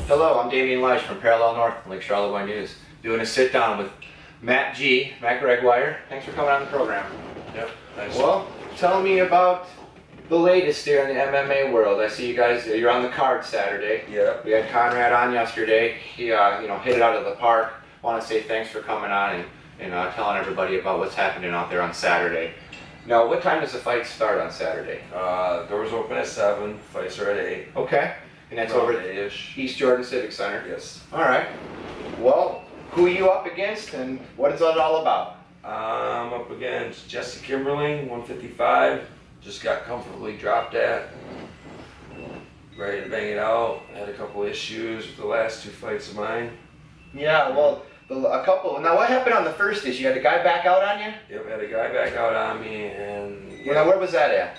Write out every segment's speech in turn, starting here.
Hello, I'm Damian Leish from Parallel North, Lake Charlevoix News, doing a sit-down with Matt Gregoire. Thanks for coming on the program. Yep. Nice. Well, tell me about the latest here in the MMA world. I see you guys, you're on the card Saturday. Yep. We had Conrad on yesterday. He hit it out of the park. Want to say thanks for coming on and telling everybody about what's happening out there on Saturday. Now, what time does the fight start on Saturday? Doors open at 7. Fights are at 8. Okay. And that's over at 8-ish. East Jordan Civic Center? Yes. All right. Well, who are you up against and what is it all about? I'm up against Jesse Kimberling, 155. Just got comfortably dropped at. Ready to bang it out. Had a couple issues with the last 2 fights of mine. Yeah, well, a couple. Now, what happened on the first issue? You had a guy back out on you? Yep, had a guy back out on me, and Yeah. Well, now, where was that at?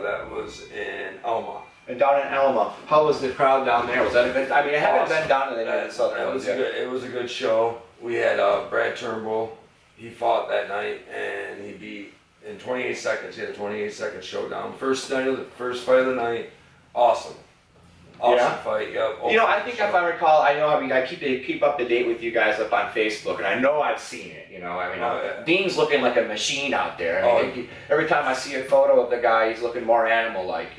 that was in Alma. And down in Alma. How was the crowd down there? Was that a good? I mean, I haven't been down in the southern. It was a good show. We had Brad Turnbull. He fought that night, and he beat in 28 seconds. He had a 28-second showdown. First fight of the night. Awesome fight. Yep. I think if I recall, I keep up to date with you guys up on Facebook, and I know I've seen it. Dean's looking like a machine out there. Every time I see a photo of the guy, he's looking more animal-like.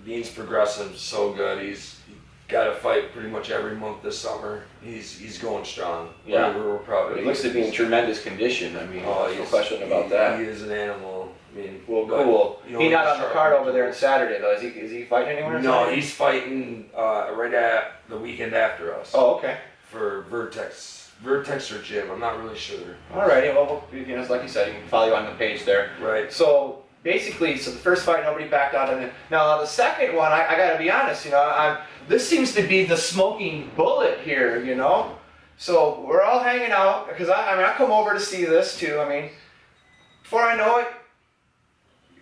Dean's progressing so good. He's got a fight pretty much every month this summer. He's going strong. Yeah, we're proud of him. He looks to be in tremendous condition. I mean, no question about that. He is an animal. I mean, well, cool. He's not on the card over there on Saturday, though. Is he fighting anywhere? No, he's fighting right at the weekend after us. Oh, okay. For Vertex or Gym. I'm not really sure. Alrighty. Well, like you said, you can follow you on the page there. Right. So basically, the first fight, nobody backed out on it. Now the second one, I got to be honest. This seems to be the smoking bullet here. So we're all hanging out because I come over to see this too. I mean, before I know it,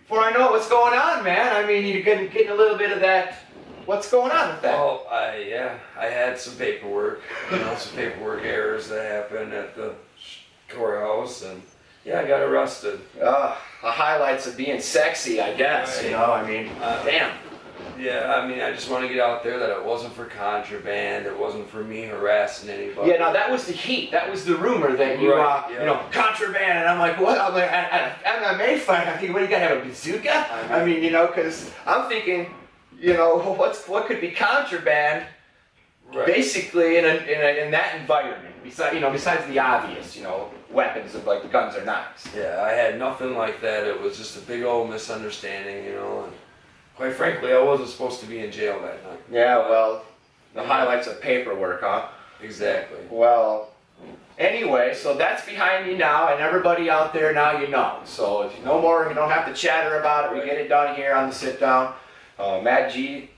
what's going on, man? I mean, you're getting a little bit of that. What's going on with that? Well, I had some paperwork, some paperwork errors that happened at the courthouse, and I got arrested. The highlights of being sexy, I guess. Right. Damn. Yeah, I just want to get out there that it wasn't for contraband. It wasn't for me harassing anybody. Yeah, now that was the heat. That was the rumor that you, contraband. And I'm like, what? I'm like, at an MMA fight, I'm thinking, what, you gotta have a bazooka? Because I'm thinking, what could be contraband? Right. Basically, in that environment, besides the obvious, weapons of like the guns or knives. Yeah, I had nothing like that. It was just a big old misunderstanding, and quite frankly, I wasn't supposed to be in jail that night. Yeah, well, the highlights of paperwork, huh? Exactly. Well, anyway, so that's behind you now, and everybody out there now So if no more, you don't have to chatter about it. We get it done here on the sit down. Matt G,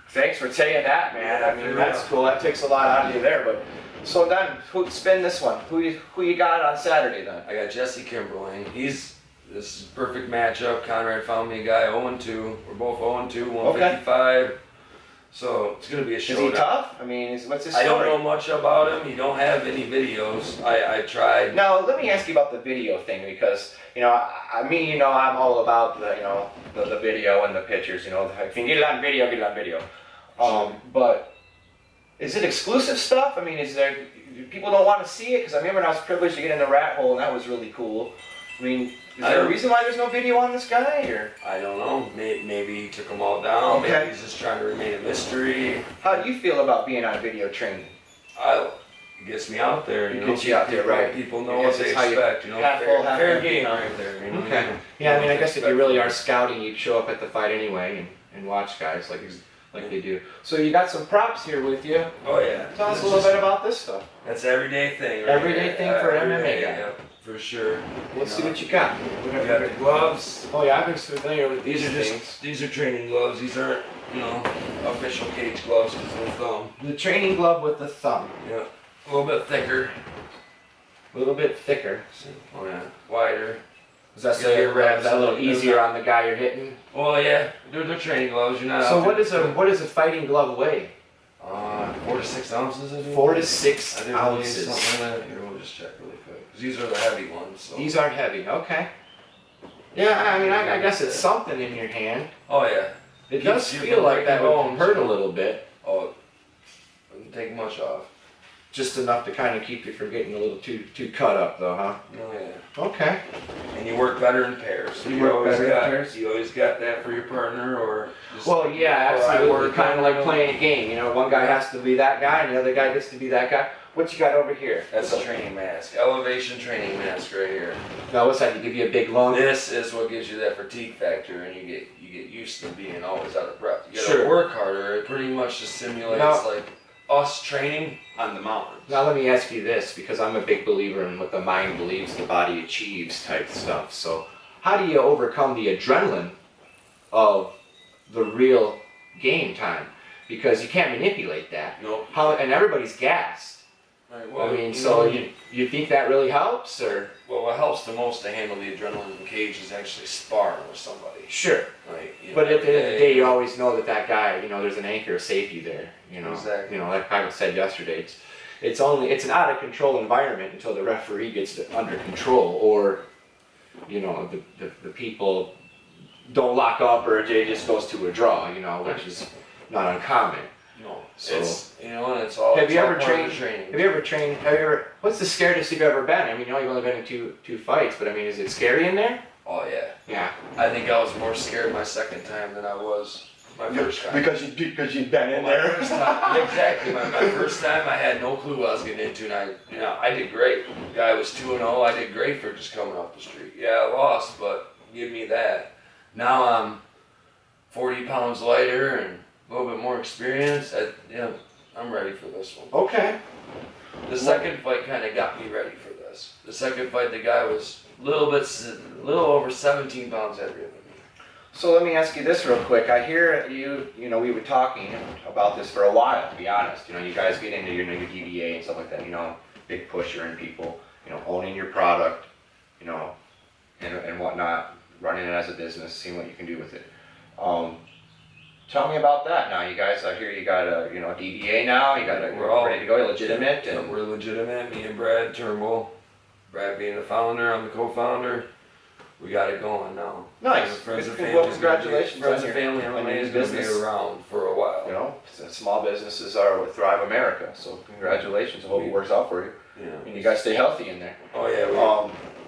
thanks for saying that, man. That's cool. That takes a lot out of you there. But so then, spin this one. Who you got on Saturday then? I got Jesse Kimberling. This is a perfect matchup. Conrad found me a guy 0-2. We're both 0-2, 155. Okay. So it's going to be a showdown. Is he tough? What's his story? I don't know much about him. He don't have any videos. I tried. Now, let me ask you about the video thing because, I'm all about the video and the pictures. If you can get it on video, get it on video. But is it exclusive stuff? People don't want to see it? Because I remember when I was privileged to get in the rat hole and that was really cool. Is there a reason why there's no video on this guy, or? I don't know. Maybe he took them all down. Okay. Maybe he's just trying to remain a mystery. How do you feel about being on video training? It gets me out there. It gets you out there, right? People know what they expect. Fair game right there. Okay. Yeah, I guess if you really are scouting, you'd show up at the fight anyway and watch guys like they do. So you got some props here with you. Oh yeah. Tell us a little bit about this stuff. That's everyday thing. Right? Everyday thing for an MMA guy. Yeah, for sure. Let's see what you got. We got the gloves. Oh yeah, I've been familiar with these. These are training gloves. These aren't official cage gloves because of the thumb. The training glove with the thumb. Yeah. A little bit thicker. Oh yeah. Wider. Does that say your reps a little easier on the guy you're hitting? Well, yeah. They're training gloves. You're not. So what does a fighting glove weigh? 4 to 6 ounces. I think. 4 to 6 ounces. Something like that. Here, we'll just check really quick. Because these are the heavy ones. So. These aren't heavy. Okay. Yeah, I guess it's something in your hand. Oh yeah. It does feel like that would hurt a little bit. Oh, Doesn't take much off. Just enough to kind of keep you from getting a little too cut up, though, huh? Oh yeah. Okay. And you work better in pairs. You work better in pairs? You always got that for your partner, or just, Well, yeah, absolutely. Kind of like on- playing a game. You know, one guy has to be that guy, and the other guy gets to be that guy. What you got over here? That's a training mask. Elevation training mask right here. Now, what's that? You give you a big lung? This is what gives you that fatigue factor, and you get used to being always out of breath. You gotta Sure. work harder. It pretty much just simulates Now- like us training on the mountains. Now, let me ask you this, because I'm a big believer in what the mind believes the body achieves type stuff. So, how do you overcome the adrenaline of the real game time? Because you can't manipulate that. Nope. And everybody's gassed. Right, I mean, so you think that really helps, or? Well, what helps the most to handle the adrenaline in the cage is actually sparring with somebody. Sure. Like, But at the end of the day, you always know that guy, you know, there's an anchor of safety there. You know, Exactly. You know, like I said yesterday, it's an out of control environment until the referee gets it under control, or, you know, the people don't lock up, or it just goes to a draw. You know, which is not uncommon. No, So- it's and it's all. Have it's you all ever part of trained? the training. Have you ever trained? What's the scariest you've ever been? I mean, you know, you've only been in two fights, but I mean, is it scary in there? Oh yeah. Yeah. I think I was more scared my second time than I was my first time. Because you've been in My there. first time, exactly. My first time, I had no clue what I was getting into, and I did great. The guy was 2-0. I did great for just coming off the street. Yeah, I lost, but give me that. Now I'm 40 pounds lighter and a little bit more experience. I'm ready for this one. Okay. The second fight kind of got me ready for this. The second fight, the guy was a little over 17 pounds heavier than me. So let me ask you this real quick. I hear you know, we were talking about this for a while, to be honest. You know, you guys get into your DBA and stuff like that, you know, big pusher and people, you know, owning your product, you know, and whatnot, running it as a business, seeing what you can do with it. Tell me about that now. You guys, I hear you got a DBA now, We're all ready to go, you're legitimate. And we're legitimate, me and Brad Turnbull. Brad being the founder, I'm the co-founder. We got it going now. Nice. Friends and Well, Family. congratulations Friends on and your- Family on MMA your is going to be business. around for a while. You know, small businesses are what thrive America, so congratulations. I hope it works out for you. Yeah. And you guys stay healthy in there. Oh yeah.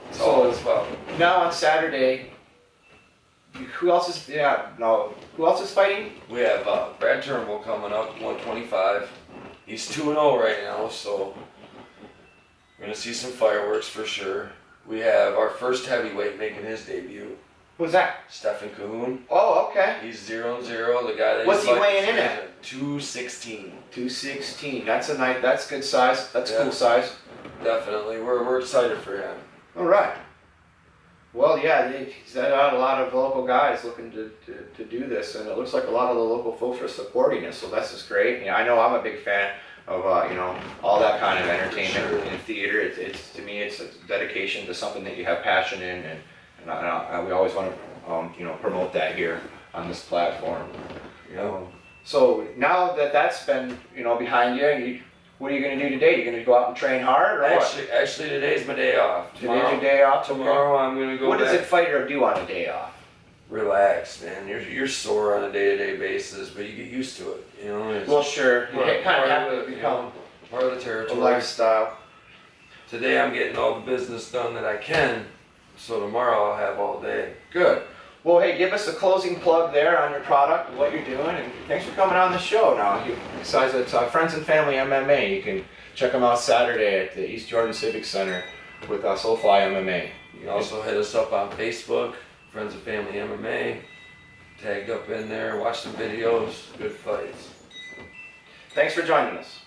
It's all So as well. now on Saturday, who else is fighting? We have Brad Turnbull coming up, 125. He's 2-0 right now, so we're going to see some fireworks for sure. We have our first heavyweight making his debut, Who's that? Stephen Cahoon. Oh, okay. He's 0-0. The guy that What's he's he weighing in fighting at? is 216. 216. That's good size. That's Yeah. cool size. Definitely, we're excited for him. All right. Well, yeah, he's got a lot of local guys looking to do this, and it looks like a lot of the local folks are supporting us, so that's just great. You know, I know I'm a big fan of all that kind of entertainment Sure. in theater. It's to me, it's a dedication to something that you have passion in, and we always want to promote that here on this platform. So now that that's been behind you, what are you going to do today? You're going to go out and train hard, or Actually, today's my day off. Today's your day off. Tomorrow I'm gonna go. What does back. a fighter do on a day off? Relax, man. You're sore on a day-to-day basis, but you get used to it. You know. It's Well, sure. You part- kind of part have of to the- become part of the a territory. lifestyle. Today I'm getting all the business done that I can, so tomorrow I'll have all day. Good. Well, hey, give us a closing plug there on your product, what you're doing, and thanks for coming on the show. Now, besides it's Friends and Family MMA, you can check them out Saturday at the East Jordan Civic Center with Soulfly MMA. You can also hit us up on Facebook, Friends and Family MMA. Tagged up in there, watch some videos, good fights. Thanks for joining us.